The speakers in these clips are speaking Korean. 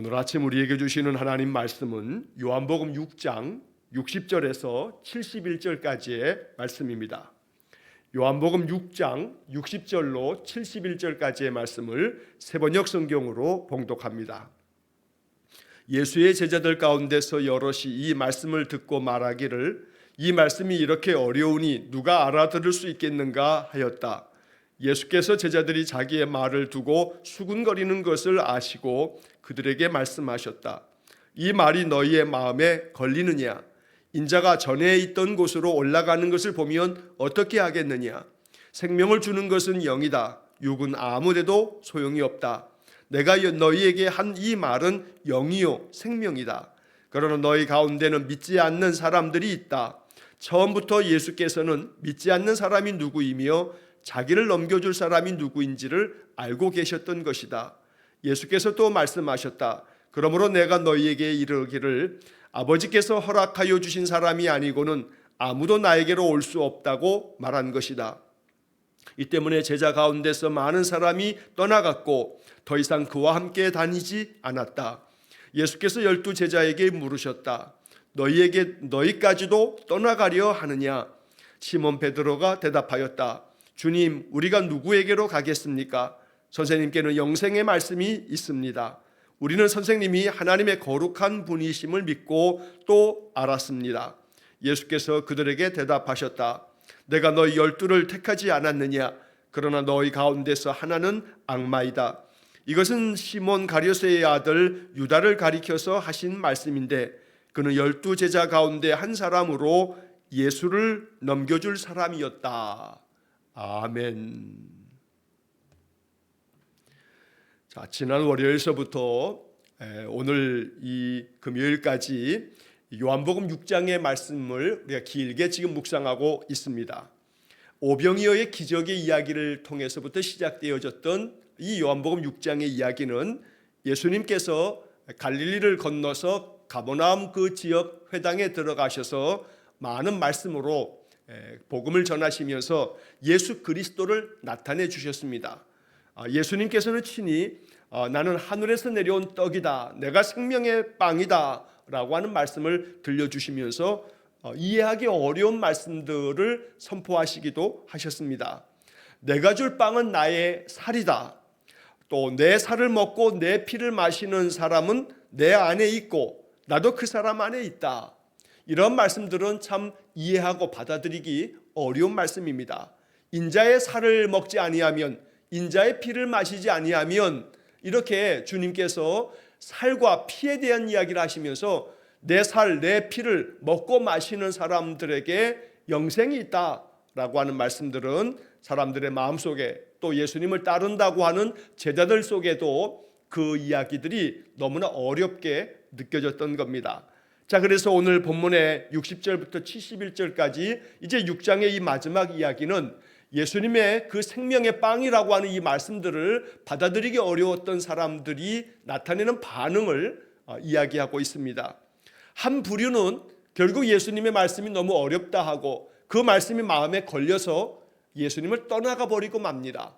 오늘 아침 우리에게 주시는 하나님 말씀은 요한복음 6장 60절에서 71절까지의 말씀입니다. 요한복음 6장 60절로 71절까지의 말씀을 세번역 성경으로 봉독합니다. 예수의 제자들 가운데서 여럿이 이 말씀을 듣고 말하기를 이 말씀이 이렇게 어려우니 누가 알아들을 수 있겠는가 하였다. 예수께서 제자들이 자기의 말을 두고 수군거리는 것을 아시고 그들에게 말씀하셨다. 이 말이 너희의 마음에 걸리느냐? 인자가 전에 있던 곳으로 올라가는 것을 보면 어떻게 하겠느냐? 생명을 주는 것은 영이다. 육은 아무데도 소용이 없다. 내가 너희에게 한 이 말은 영이요 생명이다. 그러나 너희 가운데는 믿지 않는 사람들이 있다. 처음부터 예수께서는 믿지 않는 사람이 누구이며 자기를 넘겨줄 사람이 누구인지를 알고 계셨던 것이다. 예수께서 또 말씀하셨다. 그러므로 내가 너희에게 이르기를 아버지께서 허락하여 주신 사람이 아니고는 아무도 나에게로 올 수 없다고 말한 것이다. 이 때문에 제자 가운데서 많은 사람이 떠나갔고 더 이상 그와 함께 다니지 않았다. 예수께서 12 제자에게 물으셨다. 너희까지도 떠나가려 하느냐? 시몬 베드로가 대답하였다. 주님, 우리가 누구에게로 가겠습니까? 선생님께는 영생의 말씀이 있습니다. 우리는 선생님이 하나님의 거룩한 분이심을 믿고 또 알았습니다. 예수께서 그들에게 대답하셨다. 내가 너희 12를 택하지 않았느냐? 그러나 너희 가운데서 하나는 악마이다. 이것은 시몬 가룟유다의 아들 유다를 가리켜서 하신 말씀인데 그는 12 제자 가운데 한 사람으로 예수를 넘겨줄 사람이었다. 아멘. 자, 지난 월요일서부터 오늘 이 금요일까지 요한복음 6장의 말씀을 우리가 길게 지금 묵상하고 있습니다. 오병이어의 기적의 이야기를 통해서부터 시작되어졌던 이 요한복음 6장의 이야기는 예수님께서 갈릴리를 건너서 가버나움 그 지역 회당에 들어가셔서 많은 말씀으로 복음을 전하시면서 예수 그리스도를 나타내 주셨습니다. 예수님께서는 친히 나는 하늘에서 내려온 떡이다, 내가 생명의 빵이다 라고 하는 말씀을 들려주시면서 이해하기 어려운 말씀들을 선포하시기도 하셨습니다. 내가 줄 빵은 나의 살이다. 또 내 살을 먹고 내 피를 마시는 사람은 내 안에 있고 나도 그 사람 안에 있다. 이런 말씀들은 참 이해하고 받아들이기 어려운 말씀입니다. 인자의 살을 먹지 아니하면, 인자의 피를 마시지 아니하면, 이렇게 주님께서 살과 피에 대한 이야기를 하시면서 내 살, 내 피를 먹고 마시는 사람들에게 영생이 있다라고 하는 말씀들은 사람들의 마음속에 또 예수님을 따른다고 하는 제자들 속에도 그 이야기들이 너무나 어렵게 느껴졌던 겁니다. 자, 그래서 오늘 본문의 60절부터 71절까지 이제 6장의 이 마지막 이야기는 예수님의 그 생명의 빵이라고 하는 이 말씀들을 받아들이기 어려웠던 사람들이 나타내는 반응을 이야기하고 있습니다. 한 부류는 결국 예수님의 말씀이 너무 어렵다 하고 그 말씀이 마음에 걸려서 예수님을 떠나가 버리고 맙니다.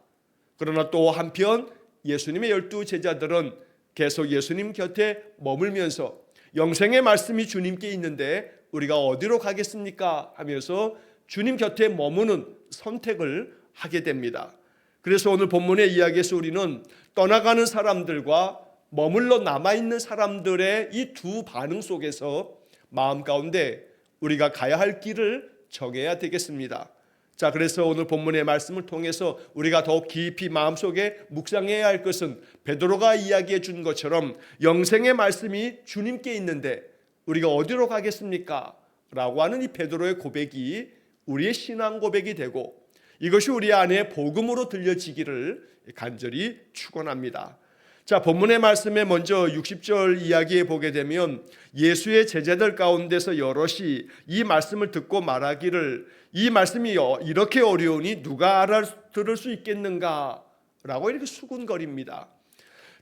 그러나 또 한편 예수님의 12 제자들은 계속 예수님 곁에 머물면서 영생의 말씀이 주님께 있는데 우리가 어디로 가겠습니까? 하면서 주님 곁에 머무는 선택을 하게 됩니다. 그래서 오늘 본문의 이야기에서 우리는 떠나가는 사람들과 머물러 남아있는 사람들의 이 두 반응 속에서 마음 가운데 우리가 가야 할 길을 정해야 되겠습니다. 자, 그래서 오늘 본문의 말씀을 통해서 우리가 더욱 깊이 마음속에 묵상해야 할 것은 베드로가 이야기해 준 것처럼 영생의 말씀이 주님께 있는데 우리가 어디로 가겠습니까? 라고 하는 이 베드로의 고백이 우리의 신앙 고백이 되고 이것이 우리 안에 복음으로 들려지기를 간절히 축원합니다. 자, 본문의 말씀에 먼저 60절 이야기에 보게 되면 예수의 제자들 가운데서 여럿이 이 말씀을 듣고 말하기를 이 말씀이 이렇게 어려우니 누가 알아들을 수 있겠는가? 라고 이렇게 수군거립니다.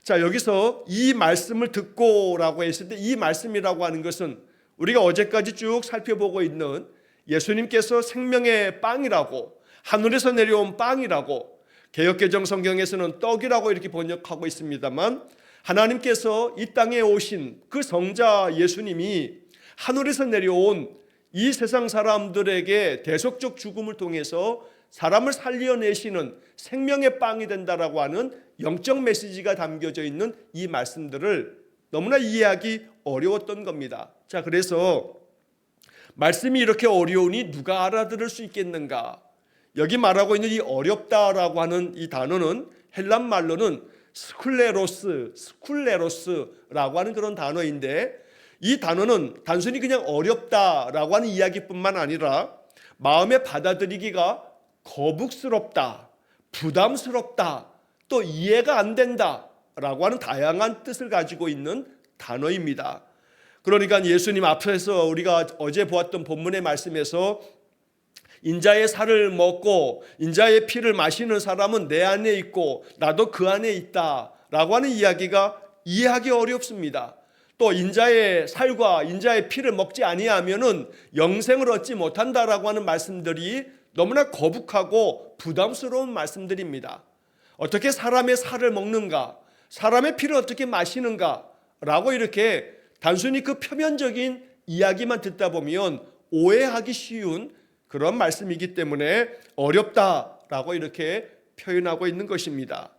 자, 여기서 이 말씀을 듣고라고 했을 때 이 말씀이라고 하는 것은 우리가 어제까지 쭉 살펴보고 있는 예수님께서 생명의 빵이라고, 하늘에서 내려온 빵이라고, 개역개정 성경에서는 떡이라고 이렇게 번역하고 있습니다만 하나님께서 이 땅에 오신 그 성자 예수님이 하늘에서 내려온 이 세상 사람들에게 대속적 죽음을 통해서 사람을 살려내시는 생명의 빵이 된다라고 하는 영적 메시지가 담겨져 있는 이 말씀들을 너무나 이해하기 어려웠던 겁니다. 자, 그래서 말씀이 이렇게 어려우니 누가 알아들을 수 있겠는가? 여기 말하고 있는 이 어렵다라고 하는 이 단어는 헬란 말로는 스쿨레로스라고 하는 그런 단어인데, 이 단어는 단순히 그냥 어렵다라고 하는 이야기뿐만 아니라 마음에 받아들이기가 거북스럽다, 부담스럽다, 또 이해가 안 된다라고 하는 다양한 뜻을 가지고 있는 단어입니다. 그러니까 예수님 앞에서 우리가 어제 보았던 본문의 말씀에서 인자의 살을 먹고 인자의 피를 마시는 사람은 내 안에 있고 나도 그 안에 있다라고 하는 이야기가 이해하기 어렵습니다. 또 인자의 살과 인자의 피를 먹지 아니하면은 영생을 얻지 못한다라고 하는 말씀들이 너무나 거북하고 부담스러운 말씀들입니다. 어떻게 사람의 살을 먹는가, 사람의 피를 어떻게 마시는가 라고 이렇게 단순히 그 표면적인 이야기만 듣다 보면 오해하기 쉬운 그런 말씀이기 때문에 어렵다라고 이렇게 표현하고 있는 것입니다.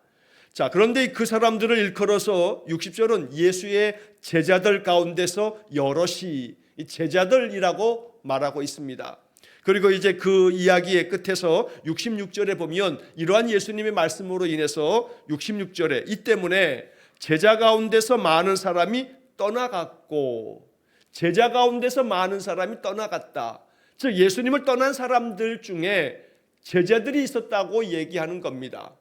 자, 그런데 그 사람들을 일컬어서 60절은 예수의 제자들 가운데서 여럿이 제자들이라고 말하고 있습니다. 그리고 이제 그 이야기의 끝에서 66절에 보면 이러한 예수님의 말씀으로 인해서 66절에 이 때문에 제자 가운데서 많은 사람이 떠나갔고, 제자 가운데서 많은 사람이 떠나갔다. 즉 예수님을 떠난 사람들 중에 제자들이 있었다고 얘기하는 겁니다.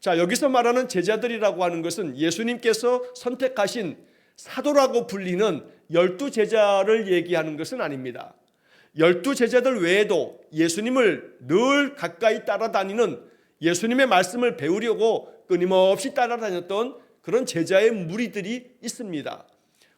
자, 여기서 말하는 제자들이라고 하는 것은 예수님께서 선택하신 사도라고 불리는 12제자를 얘기하는 것은 아닙니다. 12제자들 외에도 예수님을 늘 가까이 따라다니는, 예수님의 말씀을 배우려고 끊임없이 따라다녔던 그런 제자의 무리들이 있습니다.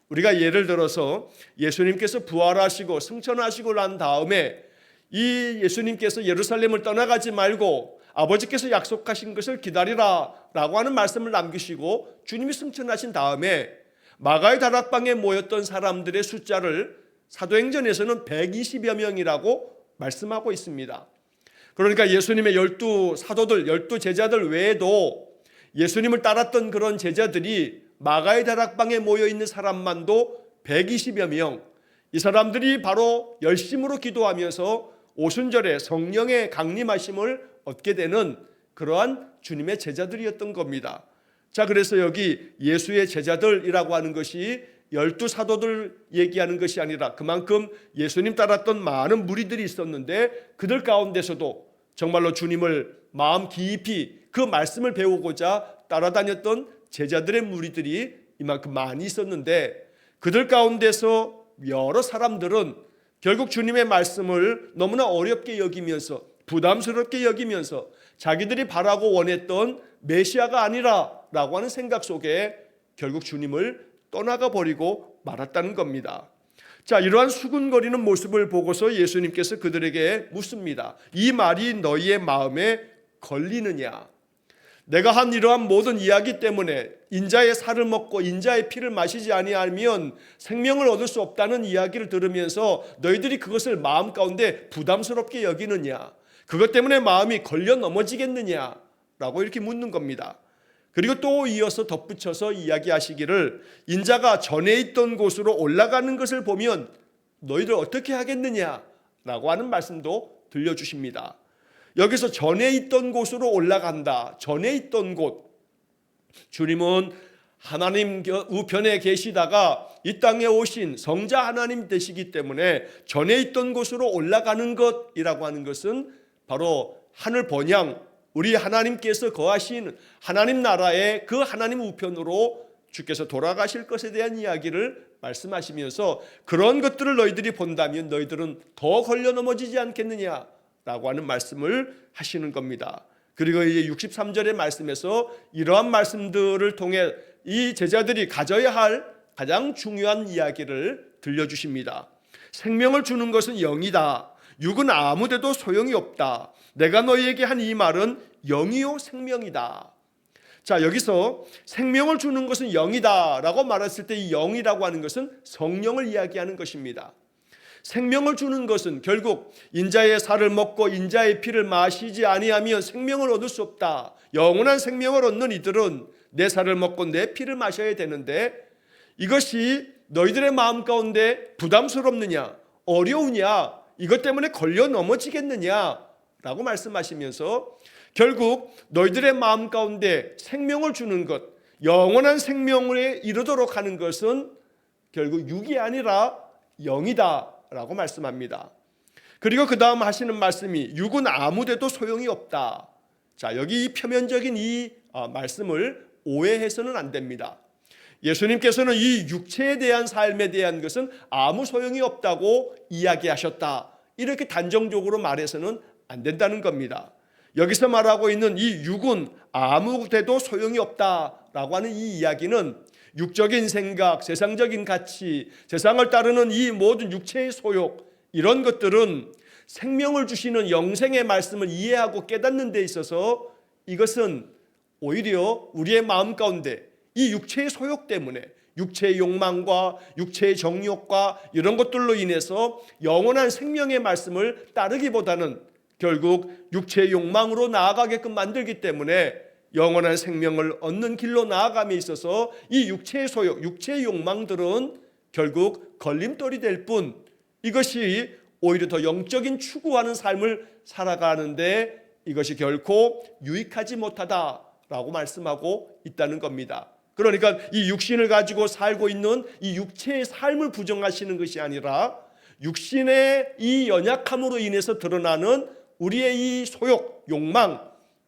우리가 예를 들어서 예수님께서 부활하시고 승천하시고 난 다음에 이 예수님께서 예루살렘을 떠나가지 말고 아버지께서 약속하신 것을 기다리라 라고 하는 말씀을 남기시고 주님이 승천하신 다음에 마가의 다락방에 모였던 사람들의 숫자를 사도행전에서는 120여 명이라고 말씀하고 있습니다. 그러니까 예수님의 12사도들, 12제자들 외에도 예수님을 따랐던 그런 제자들이 마가의 다락방에 모여있는 사람만도 120여 명, 이 사람들이 바로 열심으로 기도하면서 오순절에 성령의 강림하심을 얻게 되는 그러한 주님의 제자들이었던 겁니다. 자, 그래서 여기 예수의 제자들이라고 하는 것이 12사도들 얘기하는 것이 아니라 그만큼 예수님 따랐던 많은 무리들이 있었는데 그들 가운데서도 정말로 주님을 마음 깊이 그 말씀을 배우고자 따라다녔던 제자들의 무리들이 이만큼 많이 있었는데, 그들 가운데서 여러 사람들은 결국 주님의 말씀을 너무나 어렵게 여기면서 부담스럽게 여기면서 자기들이 바라고 원했던 메시아가 아니라라고 하는 생각 속에 결국 주님을 떠나가 버리고 말았다는 겁니다. 자, 이러한 수군거리는 모습을 보고서 예수님께서 그들에게 묻습니다. 이 말이 너희의 마음에 걸리느냐? 내가 한 이러한 모든 이야기 때문에 인자의 살을 먹고 인자의 피를 마시지 아니하면 생명을 얻을 수 없다는 이야기를 들으면서 너희들이 그것을 마음 가운데 부담스럽게 여기느냐? 그것 때문에 마음이 걸려 넘어지겠느냐? 라고 이렇게 묻는 겁니다. 그리고 또 이어서 덧붙여서 이야기하시기를 인자가 전에 있던 곳으로 올라가는 것을 보면 너희들 어떻게 하겠느냐? 라고 하는 말씀도 들려주십니다. 여기서 전에 있던 곳으로 올라간다. 전에 있던 곳. 주님은 하나님 우편에 계시다가 이 땅에 오신 성자 하나님 되시기 때문에 전에 있던 곳으로 올라가는 것이라고 하는 것은 바로 하늘 번향, 우리 하나님께서 거하신 하나님 나라의 그 하나님 우편으로 주께서 돌아가실 것에 대한 이야기를 말씀하시면서 그런 것들을 너희들이 본다면 너희들은 더 걸려 넘어지지 않겠느냐 라고 하는 말씀을 하시는 겁니다. 그리고 이제 63절의 말씀에서 이러한 말씀들을 통해 이 제자들이 가져야 할 가장 중요한 이야기를 들려주십니다. 생명을 주는 것은 영이다. 육은 아무데도 소용이 없다. 내가 너희에게 한 이 말은 영이요 생명이다. 자, 여기서 생명을 주는 것은 영이다라고 말했을 때 이 영이라고 하는 것은 성령을 이야기하는 것입니다. 생명을 주는 것은 결국 인자의 살을 먹고 인자의 피를 마시지 아니하면 생명을 얻을 수 없다. 영원한 생명을 얻는 이들은 내 살을 먹고 내 피를 마셔야 되는데 이것이 너희들의 마음 가운데 부담스럽느냐, 어려우냐, 이것 때문에 걸려 넘어지겠느냐 라고 말씀하시면서 결국 너희들의 마음 가운데 생명을 주는 것, 영원한 생명에 이르도록 하는 것은 결국 육이 아니라 영이다 라고 말씀합니다. 그리고 그 다음 하시는 말씀이 육은 아무데도 소용이 없다. 자, 여기 이 표면적인 이 말씀을 오해해서는 안 됩니다. 예수님께서는 이 육체에 대한 삶에 대한 것은 아무 소용이 없다고 이야기하셨다. 이렇게 단정적으로 말해서는 안 된다는 겁니다. 여기서 말하고 있는 이 육은 아무데도 소용이 없다라고 하는 이 이야기는 육적인 생각, 세상적인 가치, 세상을 따르는 이 모든 육체의 소욕, 이런 것들은 생명을 주시는 영생의 말씀을 이해하고 깨닫는 데 있어서 이것은 오히려 우리의 마음 가운데 이 육체의 소욕 때문에 육체의 욕망과 육체의 정욕과 이런 것들로 인해서 영원한 생명의 말씀을 따르기보다는 결국 육체의 욕망으로 나아가게끔 만들기 때문에 영원한 생명을 얻는 길로 나아감에 있어서 이 육체의 소욕, 육체의 욕망들은 결국 걸림돌이 될 뿐 이것이 오히려 더 영적인 추구하는 삶을 살아가는데 이것이 결코 유익하지 못하다라고 말씀하고 있다는 겁니다. 그러니까 이 육신을 가지고 살고 있는 이 육체의 삶을 부정하시는 것이 아니라 육신의 이 연약함으로 인해서 드러나는 우리의 이 소욕, 욕망,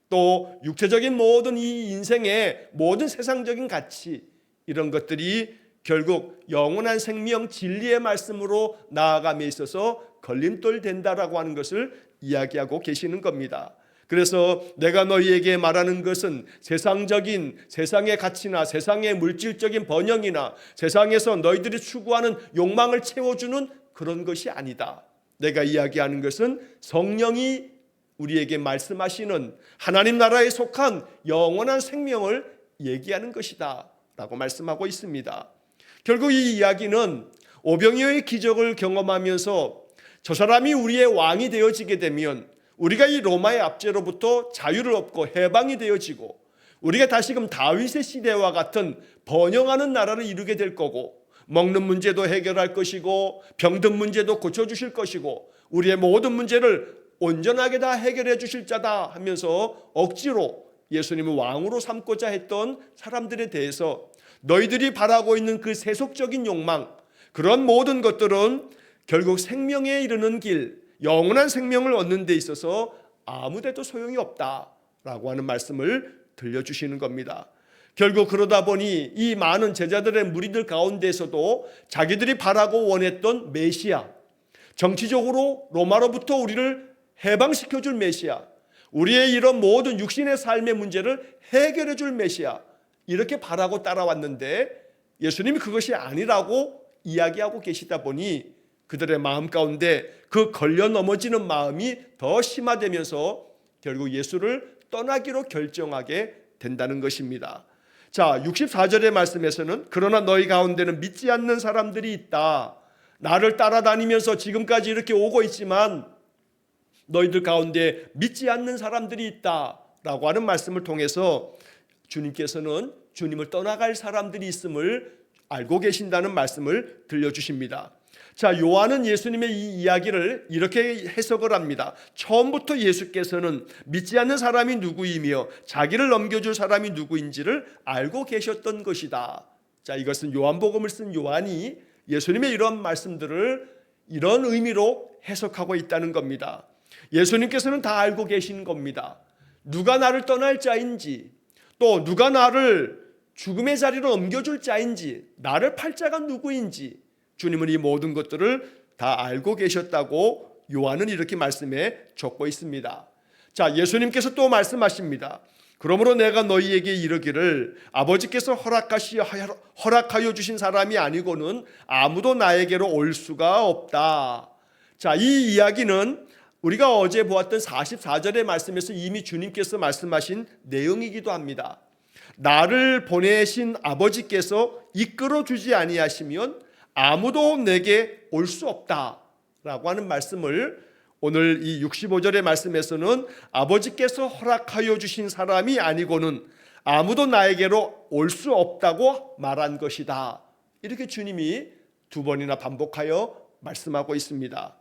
또 육체적인 모든 이 인생의 모든 세상적인 가치, 이런 것들이 결국 영원한 생명 진리의 말씀으로 나아감에 있어서 걸림돌 된다라고 하는 것을 이야기하고 계시는 겁니다. 그래서 내가 너희에게 말하는 것은 세상의 가치나 세상의 물질적인 번영이나 세상에서 너희들이 추구하는 욕망을 채워주는 그런 것이 아니다. 내가 이야기하는 것은 성령이 우리에게 말씀하시는 하나님 나라에 속한 영원한 생명을 얘기하는 것이다 라고 말씀하고 있습니다. 결국 이 이야기는 오병이어의 기적을 경험하면서 저 사람이 우리의 왕이 되어지게 되면 우리가 이 로마의 압제로부터 자유를 얻고 해방이 되어지고 우리가 다시금 다윗의 시대와 같은 번영하는 나라를 이루게 될 거고 먹는 문제도 해결할 것이고 병든 문제도 고쳐주실 것이고 우리의 모든 문제를 온전하게 다 해결해 주실 자다 하면서 억지로 예수님을 왕으로 삼고자 했던 사람들에 대해서 너희들이 바라고 있는 그 세속적인 욕망, 그런 모든 것들은 결국 생명에 이르는 길, 영원한 생명을 얻는 데 있어서 아무데도 소용이 없다라고 하는 말씀을 들려주시는 겁니다. 결국 그러다 보니 이 많은 제자들의 무리들 가운데서도 자기들이 바라고 원했던 메시아, 정치적으로 로마로부터 우리를 해방시켜 줄 메시아, 우리의 이런 모든 육신의 삶의 문제를 해결해 줄 메시아, 이렇게 바라고 따라왔는데 예수님이 그것이 아니라고 이야기하고 계시다 보니 그들의 마음 가운데 그 걸려 넘어지는 마음이 더 심화되면서 결국 예수를 떠나기로 결정하게 된다는 것입니다. 자, 64절의 말씀에서는 그러나 너희 가운데는 믿지 않는 사람들이 있다. 나를 따라다니면서 지금까지 이렇게 오고 있지만 너희들 가운데 믿지 않는 사람들이 있다라고 하는 말씀을 통해서 주님께서는 주님을 떠나갈 사람들이 있음을 알고 계신다는 말씀을 들려주십니다. 자, 요한은 예수님의 이 이야기를 이렇게 해석을 합니다. 처음부터 예수께서는 믿지 않는 사람이 누구이며 자기를 넘겨줄 사람이 누구인지를 알고 계셨던 것이다. 자, 이것은 요한복음을 쓴 요한이 예수님의 이런 말씀들을 이런 의미로 해석하고 있다는 겁니다. 예수님께서는 다 알고 계신 겁니다. 누가 나를 떠날 자인지, 또 누가 나를 죽음의 자리로 옮겨줄 자인지, 나를 팔 자가 누구인지 주님은 이 모든 것들을 다 알고 계셨다고 요한은 이렇게 말씀해 적고 있습니다. 자, 예수님께서 또 말씀하십니다. 그러므로 내가 너희에게 이르기를 아버지께서 허락하여 주신 사람이 아니고는 아무도 나에게로 올 수가 없다. 자, 이 이야기는 우리가 어제 보았던 44절의 말씀에서 이미 주님께서 말씀하신 내용이기도 합니다. 나를 보내신 아버지께서 이끌어 주지 아니하시면 아무도 내게 올 수 없다라고 하는 말씀을 오늘 이 65절의 말씀에서는 아버지께서 허락하여 주신 사람이 아니고는 아무도 나에게로 올 수 없다고 말한 것이다. 이렇게 주님이 두 번이나 반복하여 말씀하고 있습니다.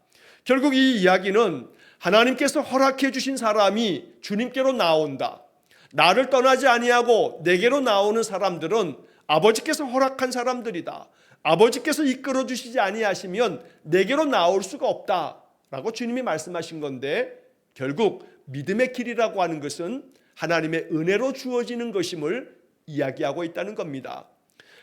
결국 이 이야기는 하나님께서 허락해 주신 사람이 주님께로 나온다. 나를 떠나지 아니하고 내게로 나오는 사람들은 아버지께서 허락한 사람들이다. 아버지께서 이끌어 주시지 아니하시면 내게로 나올 수가 없다라고 주님이 말씀하신 건데, 결국 믿음의 길이라고 하는 것은 하나님의 은혜로 주어지는 것임을 이야기하고 있다는 겁니다.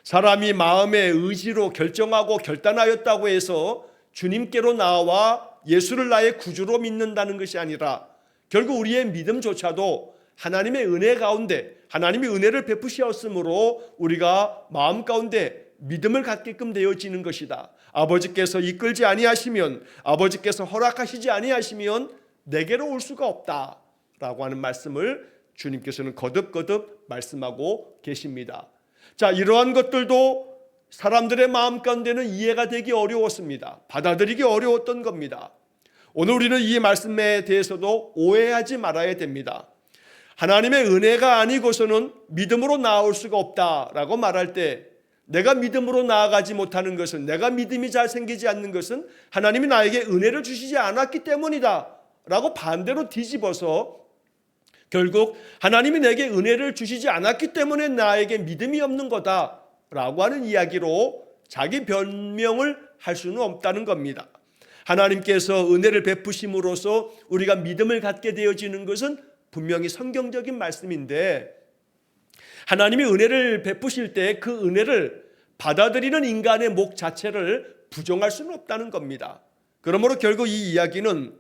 사람이 마음의 의지로 결정하고 결단하였다고 해서 주님께로 나와 예수를 나의 구주로 믿는다는 것이 아니라 결국 우리의 믿음조차도 하나님의 은혜 가운데, 하나님이 은혜를 베푸셨으므로 우리가 마음 가운데 믿음을 갖게끔 되어지는 것이다. 아버지께서 이끌지 아니하시면, 아버지께서 허락하시지 아니하시면 내게로 올 수가 없다라고 하는 말씀을 주님께서는 거듭거듭 말씀하고 계십니다. 자, 이러한 것들도 사람들의 마음 가운데는 이해가 되기 어려웠습니다. 받아들이기 어려웠던 겁니다. 오늘 우리는 이 말씀에 대해서도 오해하지 말아야 됩니다. 하나님의 은혜가 아니고서는 믿음으로 나올 수가 없다라고 말할 때, 내가 믿음으로 나아가지 못하는 것은, 내가 믿음이 잘 생기지 않는 것은 하나님이 나에게 은혜를 주시지 않았기 때문이다 라고 반대로 뒤집어서 결국 하나님이 내게 은혜를 주시지 않았기 때문에 나에게 믿음이 없는 거다 라고 하는 이야기로 자기 변명을 할 수는 없다는 겁니다. 하나님께서 은혜를 베푸심으로써 우리가 믿음을 갖게 되어지는 것은 분명히 성경적인 말씀인데, 하나님이 은혜를 베푸실 때 그 은혜를 받아들이는 인간의 목 자체를 부정할 수는 없다는 겁니다. 그러므로 결국 이 이야기는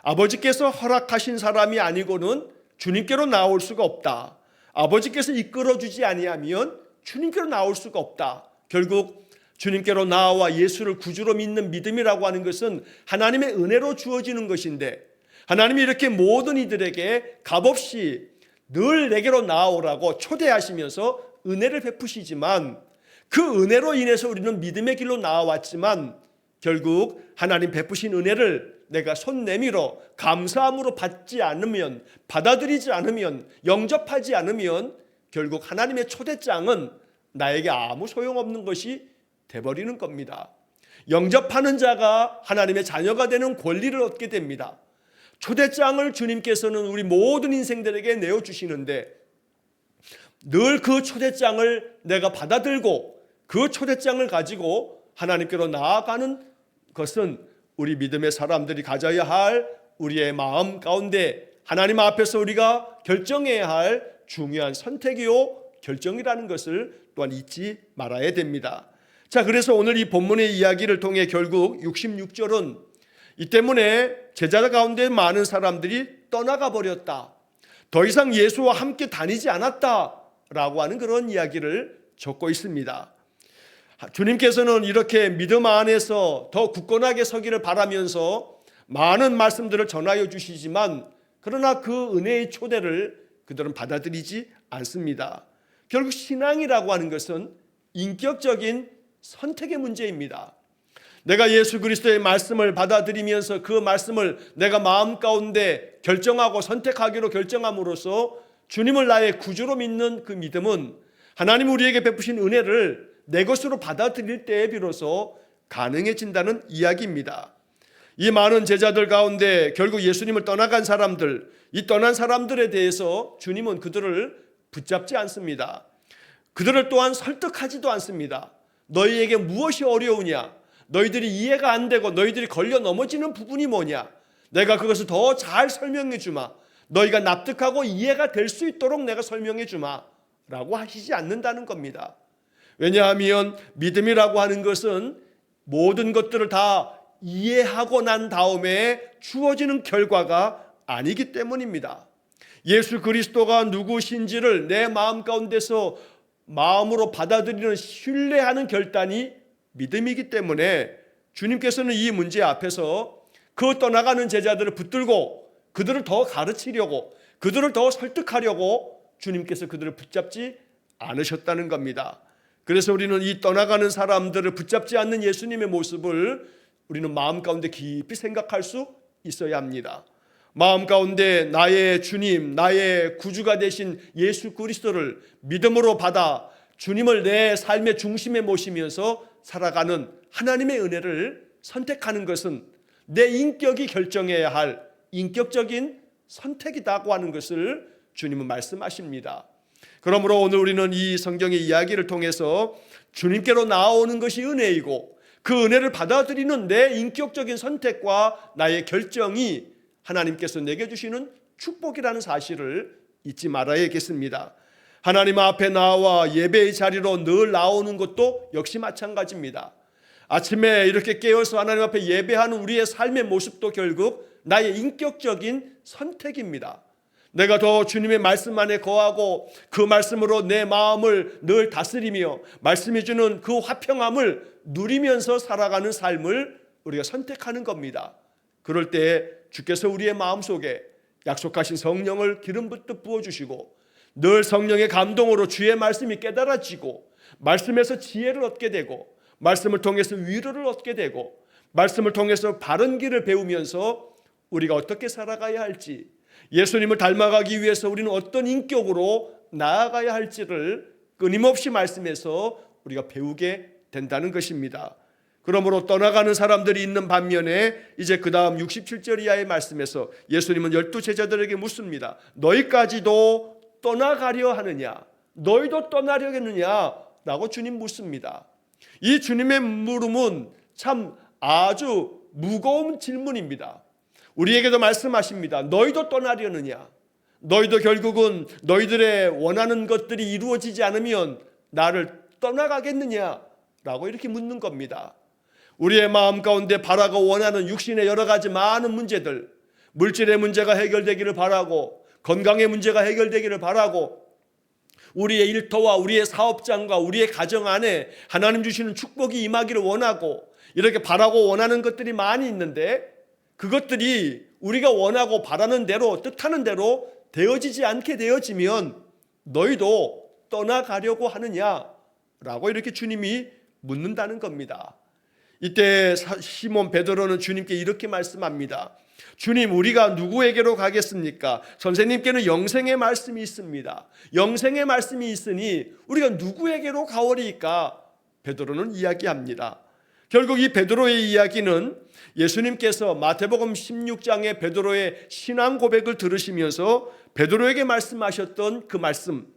아버지께서 허락하신 사람이 아니고는 주님께로 나올 수가 없다. 아버지께서 이끌어주지 아니하면 주님께로 나올 수가 없다. 결국 주님께로 나와 예수를 구주로 믿는 믿음이라고 하는 것은 하나님의 은혜로 주어지는 것인데, 하나님이 이렇게 모든 이들에게 값없이 늘 내게로 나오라고 초대하시면서 은혜를 베푸시지만, 그 은혜로 인해서 우리는 믿음의 길로 나아왔지만 결국 하나님 베푸신 은혜를 내가 손 내밀어 감사함으로 받지 않으면, 받아들이지 않으면, 영접하지 않으면 결국 하나님의 초대장은 나에게 아무 소용없는 것이 돼버리는 겁니다. 영접하는 자가 하나님의 자녀가 되는 권리를 얻게 됩니다. 초대장을 주님께서는 우리 모든 인생들에게 내어주시는데, 늘 그 초대장을 내가 받아들고 그 초대장을 가지고 하나님께로 나아가는 것은 우리 믿음의 사람들이 가져야 할 우리의 마음 가운데 하나님 앞에서 우리가 결정해야 할 중요한 선택이요 결정이라는 것을 또한 잊지 말아야 됩니다. 자, 그래서 오늘 이 본문의 이야기를 통해 결국 66절은 이 때문에 제자 가운데 많은 사람들이 떠나가 버렸다, 더 이상 예수와 함께 다니지 않았다라고 하는 그런 이야기를 적고 있습니다. 주님께서는 이렇게 믿음 안에서 더 굳건하게 서기를 바라면서 많은 말씀들을 전하여 주시지만, 그러나 그 은혜의 초대를 그들은 받아들이지 않습니다. 결국 신앙이라고 하는 것은 인격적인 선택의 문제입니다. 내가 예수 그리스도의 말씀을 받아들이면서 그 말씀을 내가 마음 가운데 결정하고 선택하기로 결정함으로써 주님을 나의 구주로 믿는 그 믿음은 하나님 우리에게 베푸신 은혜를 내 것으로 받아들일 때에 비로소 가능해진다는 이야기입니다. 이 많은 제자들 가운데 결국 예수님을 떠나간 사람들, 이 떠난 사람들에 대해서 주님은 그들을 붙잡지 않습니다. 그들을 또한 설득하지도 않습니다. 너희에게 무엇이 어려우냐? 너희들이 이해가 안 되고 너희들이 걸려 넘어지는 부분이 뭐냐? 내가 그것을 더 잘 설명해 주마. 너희가 납득하고 이해가 될 수 있도록 내가 설명해 주마 라고 하시지 않는다는 겁니다. 왜냐하면 믿음이라고 하는 것은 모든 것들을 다 이해하고 난 다음에 주어지는 결과가 아니기 때문입니다. 예수 그리스도가 누구신지를 내 마음 가운데서 마음으로 받아들이는, 신뢰하는 결단이 믿음이기 때문에 주님께서는 이 문제 앞에서 그 떠나가는 제자들을 붙들고 그들을 더 가르치려고, 그들을 더 설득하려고 주님께서 그들을 붙잡지 않으셨다는 겁니다. 그래서 우리는 이 떠나가는 사람들을 붙잡지 않는 예수님의 모습을 우리는 마음 가운데 깊이 생각할 수 있어야 합니다. 마음 가운데 나의 주님, 나의 구주가 되신 예수 그리스도를 믿음으로 받아 주님을 내 삶의 중심에 모시면서 살아가는 하나님의 은혜를 선택하는 것은 내 인격이 결정해야 할 인격적인 선택이라고 하는 것을 주님은 말씀하십니다. 그러므로 오늘 우리는 이 성경의 이야기를 통해서 주님께로 나아오는 것이 은혜이고 그 은혜를 받아들이는 내 인격적인 선택과 나의 결정이 하나님께서 내게 주시는 축복이라는 사실을 잊지 말아야겠습니다. 하나님 앞에 나와 예배의 자리로 늘 나오는 것도 역시 마찬가지입니다. 아침에 이렇게 깨어서 하나님 앞에 예배하는 우리의 삶의 모습도 결국 나의 인격적인 선택입니다. 내가 더 주님의 말씀 안에 거하고 그 말씀으로 내 마음을 늘 다스리며 말씀이 주는 그 화평함을 누리면서 살아가는 삶을 우리가 선택하는 겁니다. 그럴 때 주께서 우리의 마음속에 약속하신 성령을 기름 붓듯 부어주시고 늘 성령의 감동으로 주의 말씀이 깨달아지고 말씀에서 지혜를 얻게 되고 말씀을 통해서 위로를 얻게 되고 말씀을 통해서 바른 길을 배우면서 우리가 어떻게 살아가야 할지 예수님을 닮아가기 위해서 우리는 어떤 인격으로 나아가야 할지를 끊임없이 말씀에서 우리가 배우게 된다는 것입니다. 그러므로 떠나가는 사람들이 있는 반면에 이제 그 다음 67절 이하의 말씀에서 예수님은 12제자들에게 묻습니다. 너희까지도 떠나가려 하느냐? 너희도 떠나려겠느냐? 라고 주님 묻습니다. 이 주님의 물음은 참 아주 무거운 질문입니다. 우리에게도 말씀하십니다. 너희도 떠나려느냐? 너희도 결국은 너희들의 원하는 것들이 이루어지지 않으면 나를 떠나가겠느냐? 라고 이렇게 묻는 겁니다. 우리의 마음 가운데 바라고 원하는 육신의 여러 가지 많은 문제들, 물질의 문제가 해결되기를 바라고 건강의 문제가 해결되기를 바라고 우리의 일터와 우리의 사업장과 우리의 가정 안에 하나님 주시는 축복이 임하기를 원하고 이렇게 바라고 원하는 것들이 많이 있는데 그것들이 우리가 원하고 바라는 대로 뜻하는 대로 되어지지 않게 되어지면 너희도 떠나가려고 하느냐라고 이렇게 주님이 묻는다는 겁니다. 이때 시몬 베드로는 주님께 이렇게 말씀합니다. 주님, 우리가 누구에게로 가겠습니까? 선생님께는 영생의 말씀이 있습니다. 영생의 말씀이 있으니 우리가 누구에게로 가오리까? 베드로는 이야기합니다. 결국 이 베드로의 이야기는 예수님께서 마태복음 16장의 베드로의 신앙 고백을 들으시면서 베드로에게 말씀하셨던 그 말씀,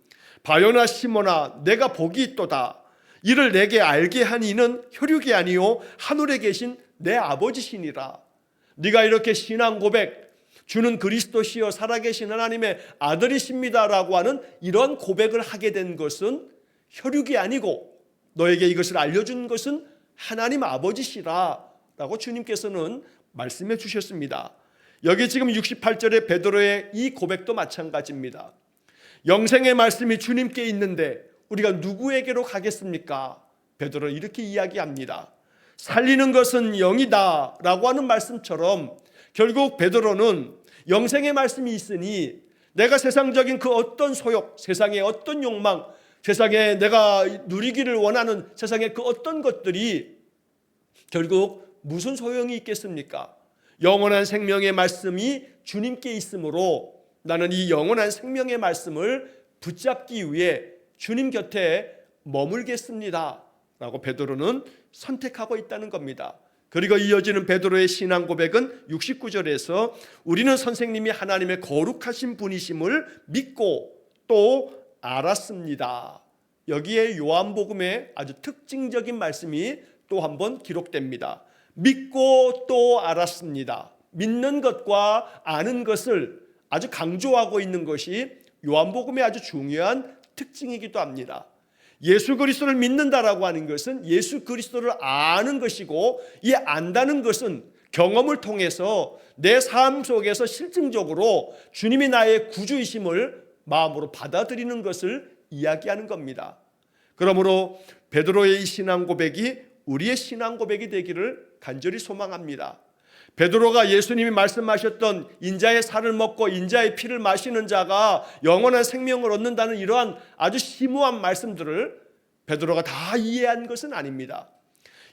바요나 시몬아 내가 복이 있도다. 이를 내게 알게 한 이는 혈육이 아니요 하늘에 계신 내 아버지시니라. 네가 이렇게 신앙 고백, 주는 그리스도시여 살아계신 하나님의 아들이십니다라고 하는 이런 고백을 하게 된 것은 혈육이 아니고 너에게 이것을 알려준 것은 하나님 아버지시라 라고 주님께서는 말씀해 주셨습니다. 여기 지금 68절의 베드로의 이 고백도 마찬가지입니다. 영생의 말씀이 주님께 있는데 우리가 누구에게로 가겠습니까? 베드로 이렇게 이야기합니다. 살리는 것은 영이다 라고 하는 말씀처럼 결국 베드로는 영생의 말씀이 있으니 내가 세상적인 그 어떤 소욕, 세상의 어떤 욕망, 세상에 내가 누리기를 원하는 세상의 그 어떤 것들이 결국 무슨 소용이 있겠습니까? 영원한 생명의 말씀이 주님께 있으므로 나는 이 영원한 생명의 말씀을 붙잡기 위해 주님 곁에 머물겠습니다 라고 베드로는 선택하고 있다는 겁니다. 그리고 이어지는 베드로의 신앙 고백은 69절에서 우리는 선생님이 하나님의 거룩하신 분이심을 믿고 또 알았습니다. 여기에 요한복음의 아주 특징적인 말씀이 또 한 번 기록됩니다. 믿고 또 알았습니다. 믿는 것과 아는 것을 아주 강조하고 있는 것이 요한복음의 아주 중요한 특징이기도 합니다. 예수 그리스도를 믿는다라고 하는 것은 예수 그리스도를 아는 것이고 이 안다는 것은 경험을 통해서 내 삶 속에서 실증적으로 주님이 나의 구주이심을 마음으로 받아들이는 것을 이야기하는 겁니다. 그러므로 베드로의 이 신앙 고백이 우리의 신앙 고백이 되기를 간절히 소망합니다. 베드로가 예수님이 말씀하셨던 인자의 살을 먹고 인자의 피를 마시는 자가 영원한 생명을 얻는다는 이러한 아주 심오한 말씀들을 베드로가 다 이해한 것은 아닙니다.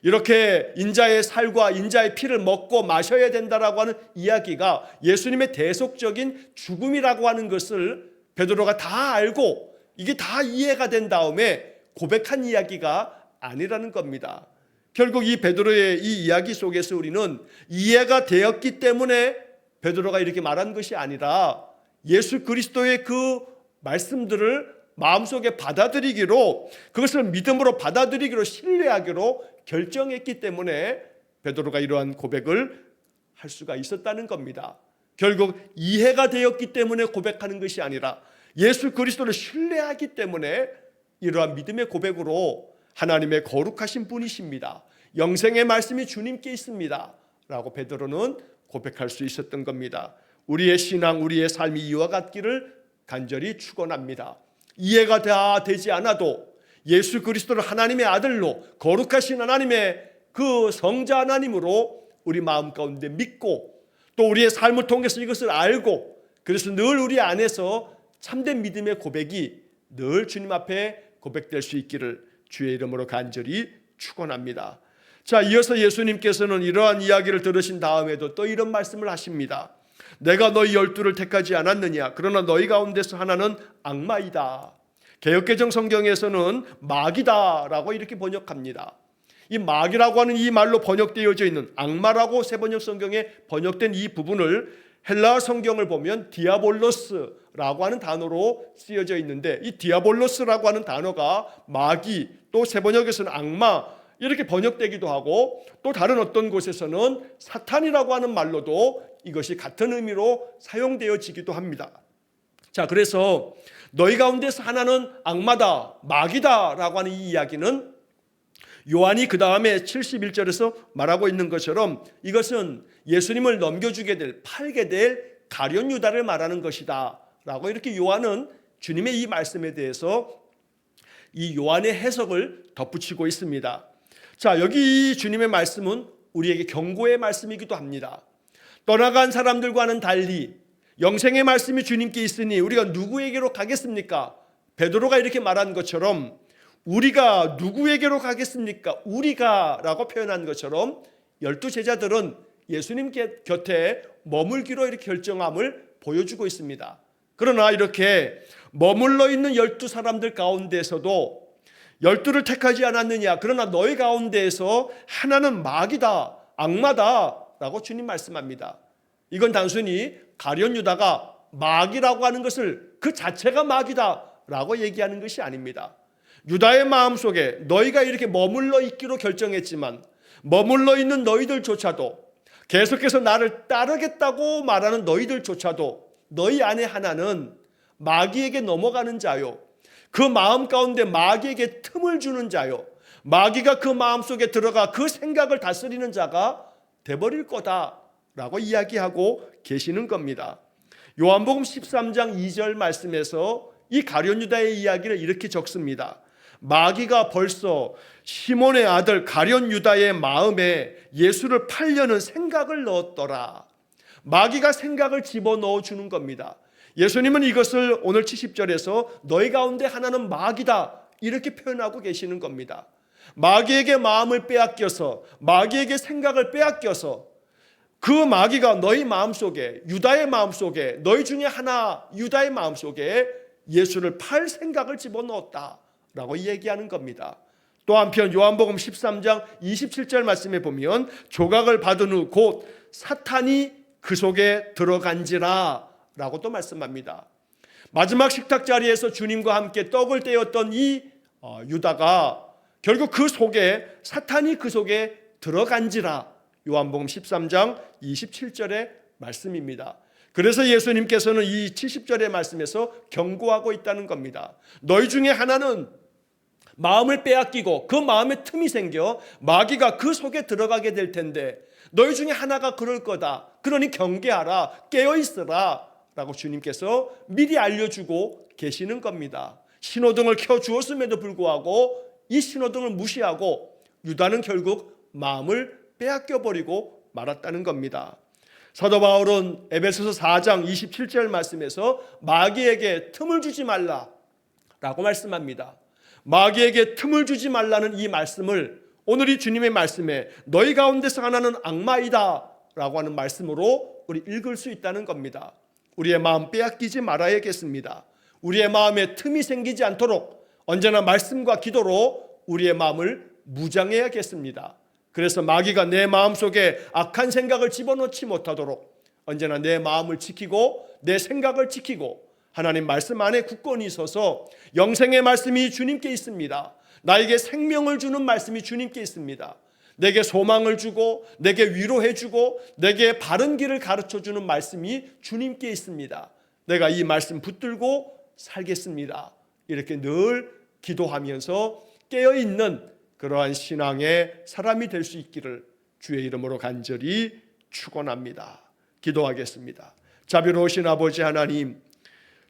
이렇게 인자의 살과 인자의 피를 먹고 마셔야 된다라고 하는 이야기가 예수님의 대속적인 죽음이라고 하는 것을 베드로가 다 알고 이게 다 이해가 된 다음에 고백한 이야기가 아니라는 겁니다. 결국 이 베드로의 이 이야기 속에서 우리는 이해가 되었기 때문에 베드로가 이렇게 말한 것이 아니라 예수 그리스도의 그 말씀들을 마음속에 받아들이기로, 그것을 믿음으로 받아들이기로, 신뢰하기로 결정했기 때문에 베드로가 이러한 고백을 할 수가 있었다는 겁니다. 결국 이해가 되었기 때문에 고백하는 것이 아니라 예수 그리스도를 신뢰하기 때문에 이러한 믿음의 고백으로 하나님의 거룩하신 분이십니다, 영생의 말씀이 주님께 있습니다 라고 베드로는 고백할 수 있었던 겁니다. 우리의 신앙, 우리의 삶이 이와 같기를 간절히 축원합니다. 이해가 다 되지 않아도 예수 그리스도를 하나님의 아들로, 거룩하신 하나님의 그 성자 하나님으로 우리 마음 가운데 믿고 또 우리의 삶을 통해서 이것을 알고, 그래서 늘 우리 안에서 참된 믿음의 고백이 늘 주님 앞에 고백될 수 있기를 주의 이름으로 간절히 축원합니다. 자, 이어서 예수님께서는 이러한 이야기를 들으신 다음에도 또 이런 말씀을 하십니다. 내가 너희 12를 택하지 않았느냐? 그러나 너희 가운데서 하나는 악마이다. 개역개정 성경에서는 마귀다 라고 이렇게 번역합니다. 이 마귀라고 하는 이 말로 번역되어져 있는, 악마라고 새번역 성경에 번역된 이 부분을 헬라어 성경을 보면 디아볼로스라고 하는 단어로 쓰여져 있는데, 이 디아볼로스라고 하는 단어가 마귀, 또 새번역에서는 악마 이렇게 번역되기도 하고, 또 다른 어떤 곳에서는 사탄이라고 하는 말로도 이것이 같은 의미로 사용되어지기도 합니다. 자, 그래서 너희 가운데서 하나는 악마다, 마귀다 라고 하는 이 이야기는 요한이 그 다음에 71절에서 말하고 있는 것처럼 이것은 예수님을 넘겨주게 될, 팔게 될 가룟 유다를 말하는 것이다 라고 이렇게 요한은 주님의 이 말씀에 대해서 이 요한의 해석을 덧붙이고 있습니다. 자, 여기 이 주님의 말씀은 우리에게 경고의 말씀이기도 합니다. 떠나간 사람들과는 달리 영생의 말씀이 주님께 있으니 우리가 누구에게로 가겠습니까? 베드로가 이렇게 말한 것처럼 우리가 누구에게로 가겠습니까? 우리가 라고 표현한 것처럼 12제자들은 예수님 곁에 머물기로 이렇게 결정함을 보여주고 있습니다. 그러나 이렇게 머물러 있는 12사람들 가운데서도 12를 택하지 않았느냐? 그러나 너희 가운데에서 하나는 마귀다, 악마다 라고 주님 말씀합니다. 이건 단순히 가룟 유다가 마귀라고 하는 것을 그 자체가 마귀다 라고 얘기하는 것이 아닙니다. 유다의 마음속에 너희가 이렇게 머물러 있기로 결정했지만 머물러 있는 너희들조차도, 계속해서 나를 따르겠다고 말하는 너희들조차도 너희 안에 하나는 마귀에게 넘어가는 자요, 그 마음 가운데 마귀에게 틈을 주는 자요, 마귀가 그 마음속에 들어가 그 생각을 다스리는 자가 돼버릴 거다라고 이야기하고 계시는 겁니다. 요한복음 13장 2절 말씀에서 이 가룟 유다의 이야기를 이렇게 적습니다. 마귀가 벌써 시몬의 아들 가룟 유다의 마음에 예수를 팔려는 생각을 넣었더라. 마귀가 생각을 집어넣어 주는 겁니다. 예수님은 이것을 오늘 70절에서 너희 가운데 하나는 마귀다 이렇게 표현하고 계시는 겁니다. 마귀에게 마음을 빼앗겨서, 마귀에게 생각을 빼앗겨서 그 마귀가 너희 마음속에, 유다의 마음속에, 너희 중에 하나 유다의 마음속에 예수를 팔 생각을 집어넣었다라고 얘기하는 겁니다. 또 한편 요한복음 13장 27절 말씀에 보면 조각을 받은 후 곧 사탄이 그 속에 들어간지라 라고 또 말씀합니다. 마지막 식탁 자리에서 주님과 함께 떡을 떼었던 이 유다가 결국 그 속에, 사탄이 그 속에 들어간지라, 요한복음 13장 27절의 말씀입니다. 그래서 예수님께서는 이 70절의 말씀에서 경고하고 있다는 겁니다. 너희 중에 하나는 마음을 빼앗기고 그 마음에 틈이 생겨 마귀가 그 속에 들어가게 될 텐데 너희 중에 하나가 그럴 거다. 그러니 경계하라, 깨어있으라 라고 주님께서 미리 알려주고 계시는 겁니다. 신호등을 켜주었음에도 불구하고 이 신호등을 무시하고 유다는 결국 마음을 빼앗겨버리고 말았다는 겁니다. 사도 바울은 에베소서 4장 27절 말씀에서 마귀에게 틈을 주지 말라라고 말씀합니다. 마귀에게 틈을 주지 말라는 이 말씀을 오늘 이 주님의 말씀에 너희 가운데서 하나는 악마이다 라고 하는 말씀으로 우리 읽을 수 있다는 겁니다. 우리의 마음 빼앗기지 말아야겠습니다. 우리의 마음에 틈이 생기지 않도록 언제나 말씀과 기도로 우리의 마음을 무장해야겠습니다. 그래서 마귀가 내 마음속에 악한 생각을 집어넣지 못하도록 언제나 내 마음을 지키고 내 생각을 지키고 하나님 말씀 안에 굳건히 서서 영생의 말씀이 주님께 있습니다. 나에게 생명을 주는 말씀이 주님께 있습니다. 내게 소망을 주고 내게 위로해 주고 내게 바른 길을 가르쳐 주는 말씀이 주님께 있습니다. 내가 이 말씀 붙들고 살겠습니다. 이렇게 늘 기도하면서 깨어있는 그러한 신앙의 사람이 될 수 있기를 주의 이름으로 간절히 축원합니다. 기도하겠습니다. 자비로우신 아버지 하나님,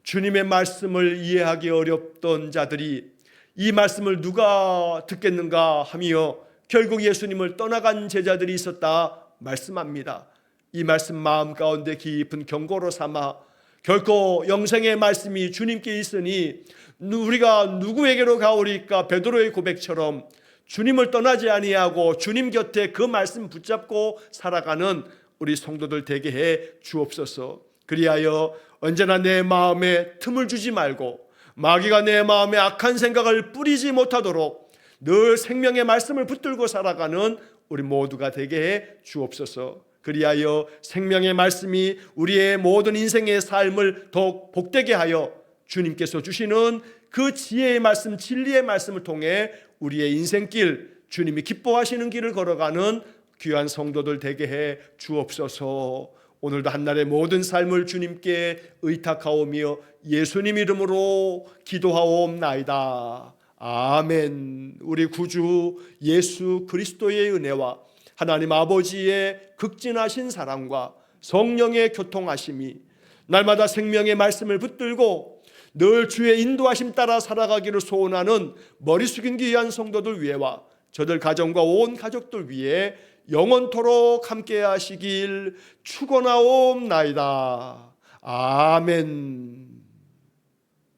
주님의 말씀을 이해하기 어렵던 자들이 이 말씀을 누가 듣겠는가 하며 결국 예수님을 떠나간 제자들이 있었다 말씀합니다. 이 말씀 마음 가운데 깊은 경고로 삼아 결코 영생의 말씀이 주님께 있으니 우리가 누구에게로 가오리까? 베드로의 고백처럼 주님을 떠나지 아니하고 주님 곁에 그 말씀 붙잡고 살아가는 우리 성도들 되게 해 주옵소서. 그리하여 언제나 내 마음에 틈을 주지 말고 마귀가 내 마음에 악한 생각을 뿌리지 못하도록 늘 생명의 말씀을 붙들고 살아가는 우리 모두가 되게 해 주옵소서. 그리하여 생명의 말씀이 우리의 모든 인생의 삶을 더욱 복되게 하여 주님께서 주시는 그 지혜의 말씀, 진리의 말씀을 통해 우리의 인생길, 주님이 기뻐하시는 길을 걸어가는 귀한 성도들 되게 해 주옵소서. 오늘도 한날의 모든 삶을 주님께 의탁하오며 예수님 이름으로 기도하옵나이다. 아멘. 우리 구주 예수 그리스도의 은혜와 하나님 아버지의 극진하신 사랑과 성령의 교통하심이 날마다 생명의 말씀을 붙들고 늘 주의 인도하심 따라 살아가기를 소원하는 머리 숙인 귀한 성도들 위에와 저들 가정과 온 가족들 위에 영원토록 함께 하시길 축원하옵나이다. 아멘.